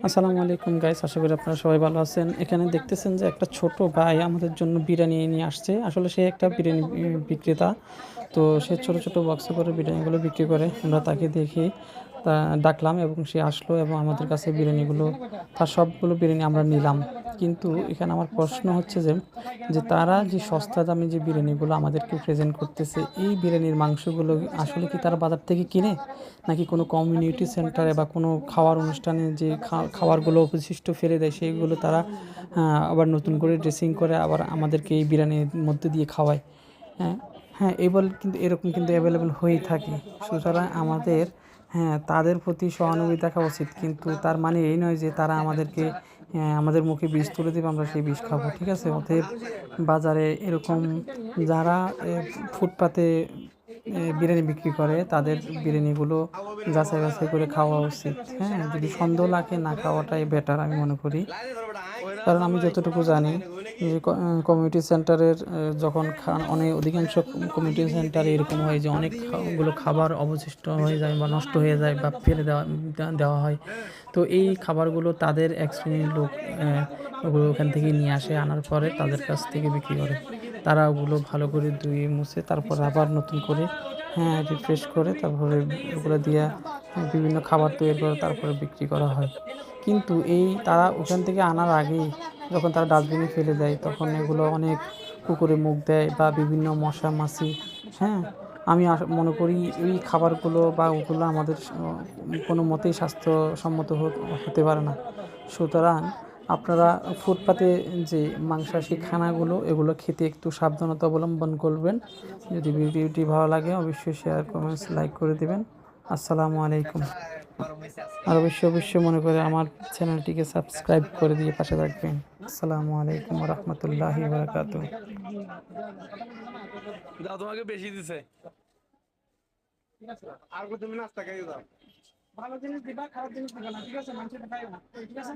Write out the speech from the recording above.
আসসালামু আলাইকুম গাইস, আশা করি আপনারা সবাই ভালো আছেন। এখানে দেখতেছেন যে একটা ছোট ভাই আমাদের জন্য বিরিয়ানি নিয়ে আসছে। আসলে সে একটা বিরিয়ানি বিক্রেতা। তো সে ছোট ছোট বক্সে করে বিরিয়ানিগুলো বিক্রি করে। আমরা তাকে দেখে তা ডাকলাম এবং সে আসলো এবং আমাদের কাছে বিরিয়ানিগুলো, তার সবগুলো বিরিয়ানি আমরা নিলাম। কিন্তু এখানে আমার প্রশ্ন হচ্ছে যে তারা যে সস্তা দামে যে বিরিয়ানিগুলো আমাদেরকে প্রেজেন্ট করতেছে, এই বিরিয়ানির মাংসগুলো আসলে কি তারা বাজার থেকে কিনে, নাকি কোনো কমিউনিটি সেন্টারে বা কোনো খাওয়ার অনুষ্ঠানে যে খাবারগুলো অবশিষ্ট ফেলে দেয় সেইগুলো তারা আবার নতুন করে ড্রেসিং করে আবার আমাদেরকে এই বিরিয়ানির মধ্যে দিয়ে খাওয়ায়। হ্যাঁ, হ্যাঁ, কিন্তু এরকম কিন্তু অ্যাভেলেবল হয়েই থাকে। সুতরাং আমাদের, হ্যাঁ, তাদের প্রতি সহানুভূতি দেখা উচিত। কিন্তু তার মানে এই নয় যে তারা আমাদেরকে আমাদের মুখে বিষ তুলে দেবে, আমরা সেই বিষ খাবো। ঠিক আছে? অতএব বাজারে এরকম যারা ফুটপাতে বিরিয়ানি বিক্রি করে তাদের বিরিয়ানিগুলো যাচাই বাছাই করে খাওয়া উচিত। হ্যাঁ, যদি সন্দেহ লাগে না খাওয়াটাই বেটার আমি মনে করি। কারণ আমি যতটুকু জানি যে কমিউনিটি সেন্টারের যখন অনেক অধিকাংশ কমিউনিটি সেন্টারে এরকম হয় যে অনেকগুলো খাবার অবশিষ্ট হয়ে যায় বা নষ্ট হয়ে যায় বা ফেলে দেওয়া হয়। তো এই খাবারগুলো তাদের এক শ্রেণীর লোক ওগুলো ওখান থেকে নিয়ে আসে, আনার পরে তাদের কাছ থেকে বিক্রি করে। তারা ওগুলো ভালো করে ধুয়ে মুছে তারপর আবার নতুন করে, হ্যাঁ, রিফ্রেশ করে তারপরে ওগুলো দিয়ে বিভিন্ন খাবার তৈরি করে তারপরে বিক্রি করা হয়। কিন্তু তারা ওখান থেকে আনার আগেই যখন তারা ডাস্টবিনে ফেলে দেয় তখন এগুলো অনেক পুকুরে মুখ দেয় বা বিভিন্ন মশা মাছি, হ্যাঁ, আমি মনে করি এই খাবারগুলো বা ওগুলো আমাদের কোনো মতেই স্বাস্থ্যসম্মত হতে পারে না। সুতরাং আপনারা ফুটপাতে যে মাংসাশী খানাগুলো এগুলো খেতে একটু সাবধানতা অবলম্বন করবেন। যদি ভিডিওটি ভালো লাগে অবশ্যই শেয়ার, কমেন্টস, লাইক করে দেবেন। আসসালামু আলাইকুম। আর অবশ্যই মনে করে আমার চ্যানেলটিকে সাবস্ক্রাইব করে দিয়ে পাশে থাকবেন। আসসালামু আলাইকুম ওয়া রাহমাতুল্লাহি ওয়া বারাকাতুহু। দাও তোমাকে বেশি দিছে। ঠিক আছে, আর কত তুমি নাস্তা খাইয়ে দাও। ভালো জিনিস দিবা, খারাপ জিনিস দিবা না। ঠিক আছে, মানুষের খাইও না। ঠিক আছে।